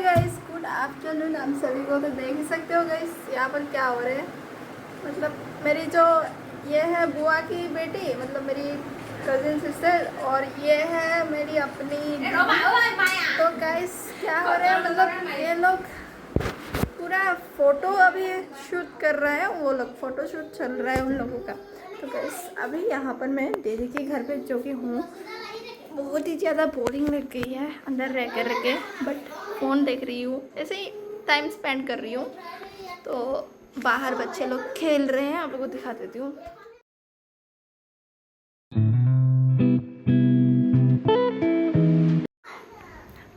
Guys, good afternoon. आप सभी को तो देख ही सकते हो गाइस यहाँ पर क्या हो रहा है। मतलब मेरी जो ये है बुआ की बेटी, मतलब मेरी कजिन सिस्टर, और ये है मेरी अपनी दीदी। तो गाइस क्या हो रहा है, मतलब ये लोग पूरा फ़ोटो अभी शूट कर रहे हैं। वो लोग फ़ोटो शूट चल रहा है उन लोगों का। तो गाइस अभी यहाँ पर मैं दीदी के घर पे जो कि हूँ, बहुत ही ज़्यादा बोरिंग लग गई है अंदर रह कर के, बट फ़ोन देख रही हूँ, ऐसे ही टाइम स्पेंड कर रही हूँ। तो बाहर बच्चे लोग खेल रहे हैं, आप लोगों को दिखा देती हूँ।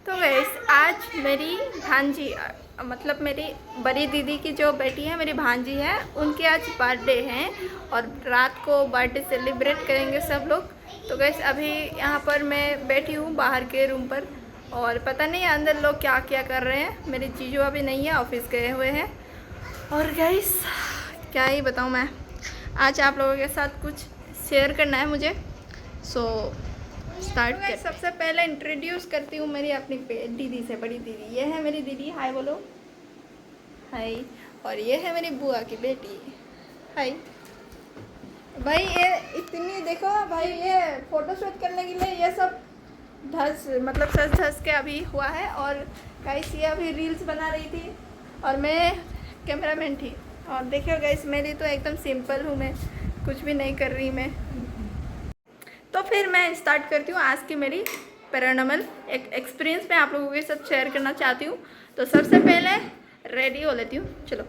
तो वैसे आज मेरी भांजी, मतलब मेरी बड़ी दीदी की जो बेटी है, मेरी भांजी है, उनके आज बर्थडे हैं और रात को बर्थडे सेलिब्रेट करेंगे सब लोग। तो गैस अभी यहाँ पर मैं बैठी हूँ बाहर के रूम पर, और पता नहीं अंदर लोग क्या क्या कर रहे हैं। मेरी जीजू अभी नहीं है, ऑफिस गए हुए हैं। और गैस क्या ही बताऊँ मैं, आज आप लोगों के साथ कुछ शेयर करना है मुझे। सो स्टार्ट कर। सबसे पहले इंट्रोड्यूस करती हूँ मेरी अपनी दीदी से, बड़ी दीदी। ये है मेरी दीदी, हाय बोलो, हाय। और ये है मेरी बुआ की बेटी, हाय। भाई ये इतनी देखो भाई, ये फोटो शूट करने के लिए ये सब मतलब सज धस के अभी हुआ है। और गाइस ये अभी रील्स बना रही थी और मैं कैमरामैन थी। और देखियो गाइस, मेरी तो एकदम सिंपल हूँ, मैं कुछ भी नहीं कर रही मैं। तो फिर मैं स्टार्ट करती हूँ आज की मेरी पैरानॉर्मल एक एक्सपीरियंस मैं आप लोगों के साथ शेयर करना चाहती हूँ। तो सबसे पहले रेडी हो लेती हूँ, चलो।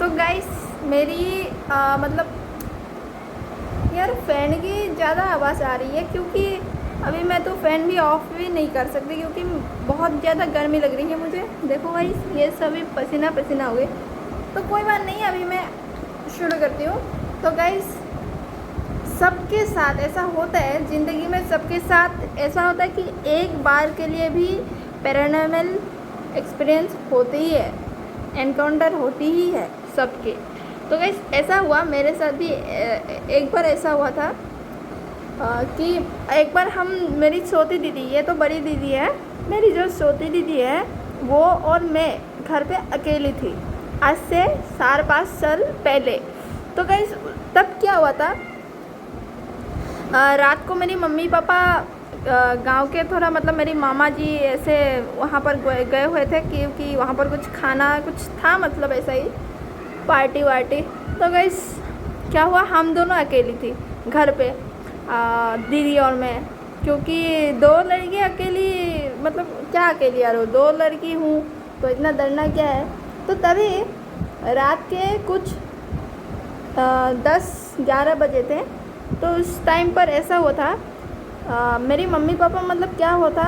तो गाइस मेरी मतलब यार फ़ैन की ज़्यादा आवाज़ आ रही है, क्योंकि अभी मैं तो फ़ैन भी ऑफ भी नहीं कर सकती, क्योंकि बहुत ज़्यादा गर्मी लग रही है मुझे। देखो गाइस ये सभी पसीना पसीना हो गए। तो कोई बात नहीं, अभी मैं शुरू करती हूँ। तो गाइस सबके साथ ऐसा होता है ज़िंदगी में, सबके साथ ऐसा होता है कि एक बार के लिए भी पैरानॉर्मल एक्सपीरियंस होती ही है, एनकाउंटर होती ही है सबके। तो गाइस ऐसा हुआ मेरे साथ भी। एक बार ऐसा हुआ था कि एक बार हम, मेरी छोटी दीदी, ये तो बड़ी दीदी है, मेरी जो छोटी दीदी है वो और मैं घर पे अकेली थी, आज से 4-5 साल पहले। तो गाइस तब क्या हुआ था, रात को मेरी मम्मी पापा गांव के थोड़ा, मतलब मेरी मामा जी ऐसे वहाँ पर गए हुए थे, क्योंकि वहाँ पर कुछ खाना कुछ था, मतलब ऐसा ही पार्टी वार्टी। तो गाइस क्या हुआ, हम दोनों अकेली थी घर पे, दीदी और मैं, क्योंकि 2 लड़की अकेली, मतलब क्या अकेली यार, 2 लड़की हूँ तो इतना डरना क्या है। तो तभी रात के कुछ 10-11 बजे थे। तो उस टाइम पर ऐसा हुआ था, मेरी मम्मी पापा, मतलब क्या होता,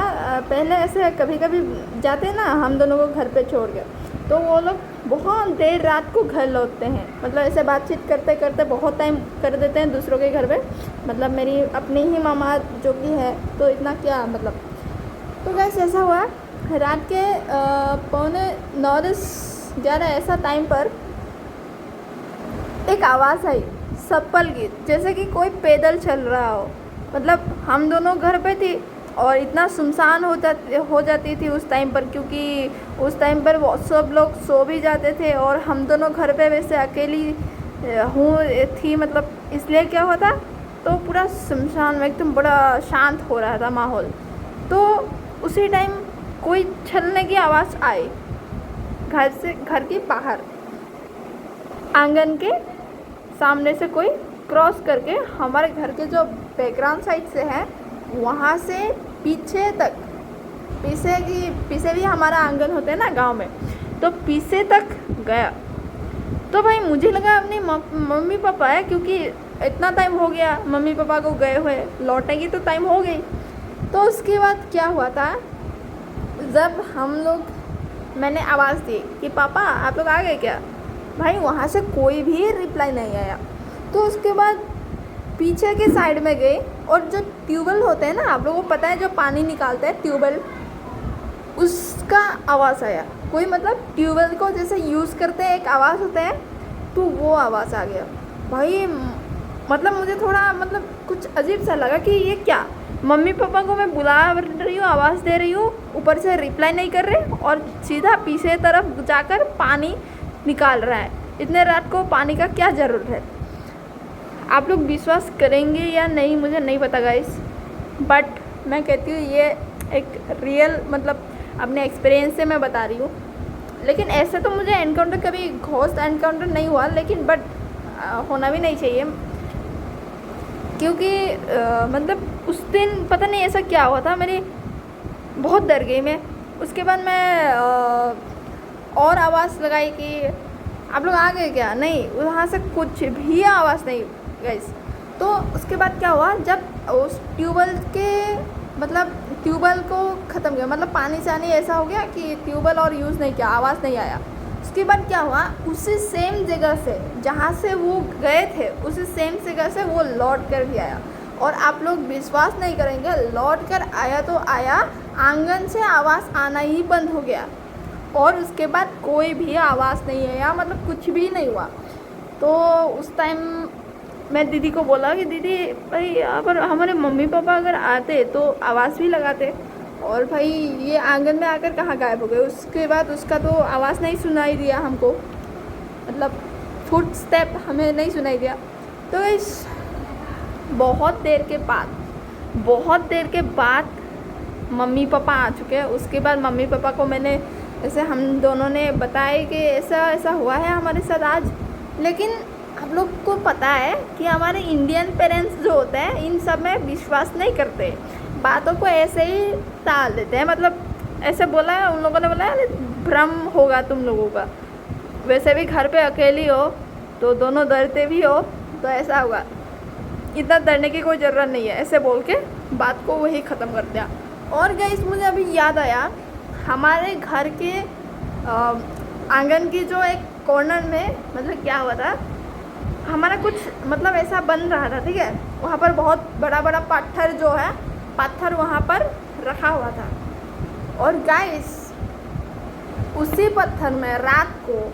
पहले ऐसे कभी कभी जाते ना हम दोनों को घर पे छोड़ के, तो वो लोग बहुत देर रात को घर लौटते हैं, मतलब ऐसे बातचीत करते करते बहुत टाइम कर देते हैं दूसरों के घर पे। मतलब मेरी अपनी ही मामा जो कि है, तो इतना क्या मतलब। तो कैसे ऐसा हुआ, रात के 9:45-11 ऐसा टाइम पर एक आवाज़ आई, सप्पल गीत, जैसे कि कोई पैदल चल रहा हो। मतलब हम दोनों घर पे थी और इतना सुनसान हो जाती थी उस टाइम पर, क्योंकि उस टाइम पर वो सब लोग सो भी जाते थे और हम दोनों घर पे वैसे अकेली थी, मतलब इसलिए क्या हुआ था, तो पूरा सुनसान में एकदम बड़ा शांत हो रहा था माहौल। तो उसी टाइम कोई चलने की आवाज़ आई घर के बाहर, आंगन के सामने से कोई क्रॉस करके हमारे घर के जो बैकग्राउंड साइड से है वहाँ से पीछे तक, पीछे भी हमारा आंगन होता है ना गांव में, तो पीछे तक गया। तो भाई मुझे लगा अपनी मम्मी पापा है, क्योंकि इतना टाइम हो गया मम्मी पापा को गए हुए, लौटेगी तो टाइम हो गई। तो उसके बाद क्या हुआ था, जब हम लोग, मैंने आवाज़ दी कि पापा आप लोग आ गए क्या, भाई वहाँ से कोई भी रिप्लाई नहीं आया। तो उसके बाद पीछे के साइड में गई, और जो ट्यूबवेल होते हैं ना, आप लोगों को पता है जो पानी निकालते हैं ट्यूबवेल, उसका आवाज़ आया। कोई मतलब ट्यूबवेल को जैसे यूज़ करते हैं, एक आवाज़ होता है, तो वो आवाज़ आ गया। भाई मतलब मुझे थोड़ा मतलब कुछ अजीब सा लगा कि ये क्या, मम्मी पापा को मैं बुला रही हूँ, आवाज़ दे रही हूँ, ऊपर से रिप्लाई नहीं कर रहे और सीधा पीछे तरफ जाकर पानी निकाल रहा है। इतने रात को पानी का क्या ज़रूरत है? आप लोग विश्वास करेंगे या नहीं मुझे नहीं पता गाइस, बट मैं कहती हूँ ये एक रियल मतलब अपने एक्सपीरियंस से मैं बता रही हूँ। लेकिन ऐसे तो मुझे एनकाउंटर कभी घोस्ट एनकाउंटर नहीं हुआ, लेकिन बट होना भी नहीं चाहिए, क्योंकि मतलब उस दिन पता नहीं ऐसा क्या हुआ था, मेरी बहुत डर गई मैं। उसके बाद मैं और आवाज़ लगाई कि आप लोग आ गए क्या? नहीं, वहाँ से कुछ भी आवाज़ नहीं गाइस। तो उसके बाद क्या हुआ, जब उस ट्यूबवेल के मतलब ट्यूबवेल को ख़त्म किया, मतलब पानी से आने ऐसा हो गया कि ट्यूबवेल और यूज़ नहीं किया, आवाज़ नहीं आया। उसके बाद क्या हुआ, उसी सेम जगह से जहाँ से वो गए थे उसी सेम जगह से वो लौट कर भी आया। और आप लोग विश्वास नहीं करेंगे, लौट कर आया तो आया, आंगन से आवाज़ आना ही बंद हो गया और उसके बाद कोई भी आवाज़ नहीं आया, मतलब कुछ भी नहीं हुआ। तो उस टाइम मैं दीदी को बोला कि दीदी भाई अगर हमारे मम्मी पापा अगर आते तो आवाज़ भी लगाते, और भाई ये आंगन में आकर कहाँ गायब हो गए। उसके बाद उसका तो आवाज़ नहीं सुनाई दिया हमको, मतलब फुट स्टेप हमें नहीं सुनाई दिया। तो इस बहुत देर के बाद मम्मी पापा आ चुके हैं। उसके बाद मम्मी पापा को मैंने ऐसे हम दोनों ने बताया कि ऐसा ऐसा हुआ है हमारे साथ आज। लेकिन आप लोग को पता है कि हमारे इंडियन पेरेंट्स जो होते हैं इन सब में विश्वास नहीं करते, बातों को ऐसे ही टाल देते हैं। मतलब ऐसे बोला है उन लोगों ने, बोला है भ्रम होगा तुम लोगों का, वैसे भी घर पे अकेली हो तो दोनों डरते भी हो तो ऐसा होगा, इतना डरने की कोई ज़रूरत नहीं है, ऐसे बोल के बात को वही ख़त्म कर दिया। और गाइस मुझे अभी याद आया, हमारे घर के आंगन की जो एक कॉर्नर में मतलब क्या हुआ था, हमारा कुछ मतलब ऐसा बन रहा था, ठीक है। वहाँ पर बहुत बड़ा बड़ा पत्थर जो है, पत्थर वहाँ पर रखा हुआ था। और गाइस उसी पत्थर में रात को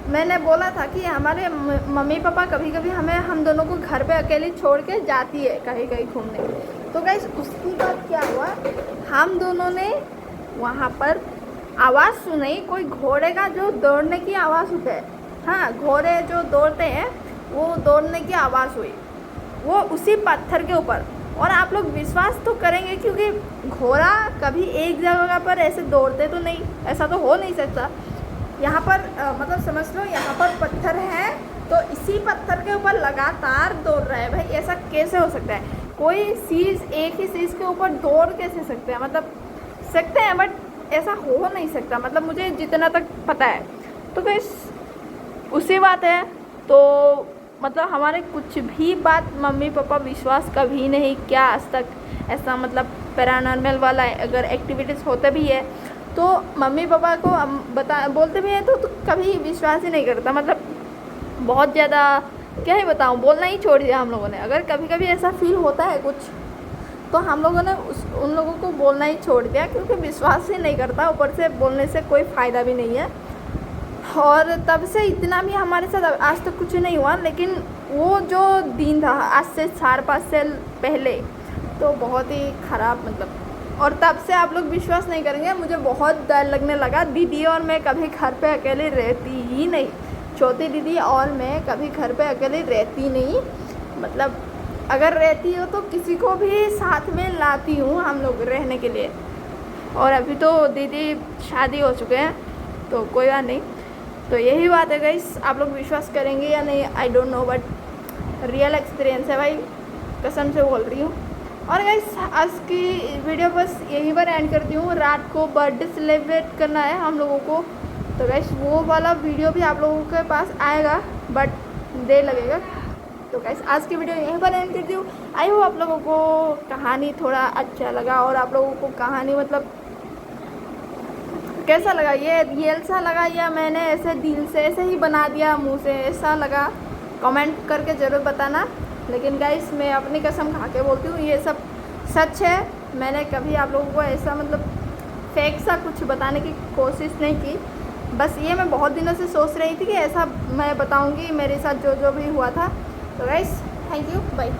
मैंने बोला था कि हमारे मम्मी पापा कभी कभी हम दोनों को घर पे अकेले छोड़ के जाती है कहीं कहीं घूमने। तो गाइस उसके बाद क्या हुआ, हम दोनों ने वहाँ पर आवाज़ सुनी, कोई घोड़े का जो दौड़ने की आवाज़ होती है, हाँ घोड़े जो दौड़ते हैं वो दौड़ने की आवाज़ हुई, वो उसी पत्थर के ऊपर। और आप लोग विश्वास तो करेंगे क्योंकि घोड़ा कभी एक जगह पर ऐसे दौड़ते तो नहीं, ऐसा तो हो नहीं सकता। यहाँ पर मतलब समझ लो यहाँ पर पत्थर है तो इसी पत्थर के ऊपर लगातार दौड़ रहा है। भाई ऐसा कैसे हो सकता है? कोई चीज़ एक ही चीज़ के ऊपर दौड़ कैसे सकते हैं? मतलब सकते हैं बट ऐसा हो नहीं सकता, मतलब मुझे जितना तक पता है। तो गाइस उसी बात है, तो मतलब हमारे कुछ भी बात मम्मी पापा विश्वास कभी नहीं किया आज तक। ऐसा मतलब पैरानॉर्मल वाला अगर एक्टिविटीज़ होते भी है तो मम्मी पापा को बोलते भी हैं तो कभी विश्वास ही नहीं करता। मतलब बहुत ज़्यादा क्या ही बताऊँ, बोलना ही छोड़ दिया हम लोगों ने। अगर कभी कभी ऐसा फील होता है कुछ तो हम लोगों ने उन लोगों को बोलना ही छोड़ दिया, क्योंकि विश्वास ही नहीं करता, ऊपर से बोलने से कोई फ़ायदा भी नहीं है। और तब से इतना भी हमारे साथ आज तक कुछ नहीं हुआ। लेकिन वो जो दिन था आज से 4-5 साल पहले तो बहुत ही ख़राब मतलब, और तब से आप लोग विश्वास नहीं करेंगे, मुझे बहुत डर लगने लगा। दीदी और मैं कभी घर पे अकेले रहती ही नहीं, छोटी दीदी और मैं कभी घर पे अकेले रहती नहीं। मतलब अगर रहती हो तो किसी को भी साथ में लाती हूँ हम लोग रहने के लिए। और अभी तो दीदी शादी हो चुके हैं तो कोई बात नहीं। तो यही बात है गाइस, आप लोग विश्वास करेंगे या नहीं I don't know, but real experience है भाई, कसम से बोल रही हूँ। और गाइस आज की वीडियो बस यहीं पर एंड करती हूँ। रात को बर्थडे सेलिब्रेट करना है हम लोगों को, तो गाइस वो वाला वीडियो भी आप लोगों के पास आएगा बट देर लगेगा। तो गाइस आज की वीडियो यहीं पर एंड करती हूँ। आई होप आप लोगों को कहानी थोड़ा अच्छा लगा, और आप लोगों को कहानी मतलब कैसा लगा, ये रियल सा लगा या मैंने ऐसे दिल से ऐसे ही बना दिया, मुंह से ऐसा लगा, कमेंट करके ज़रूर बताना। लेकिन गाइस मैं अपनी कसम खा के बोलती हूँ ये सब सच है। मैंने कभी आप लोगों को ऐसा मतलब फेक सा कुछ बताने की कोशिश नहीं की। बस ये मैं बहुत दिनों से सोच रही थी कि ऐसा मैं बताऊँगी मेरे साथ जो जो भी हुआ था। तो गाइस थैंक यू, बाय।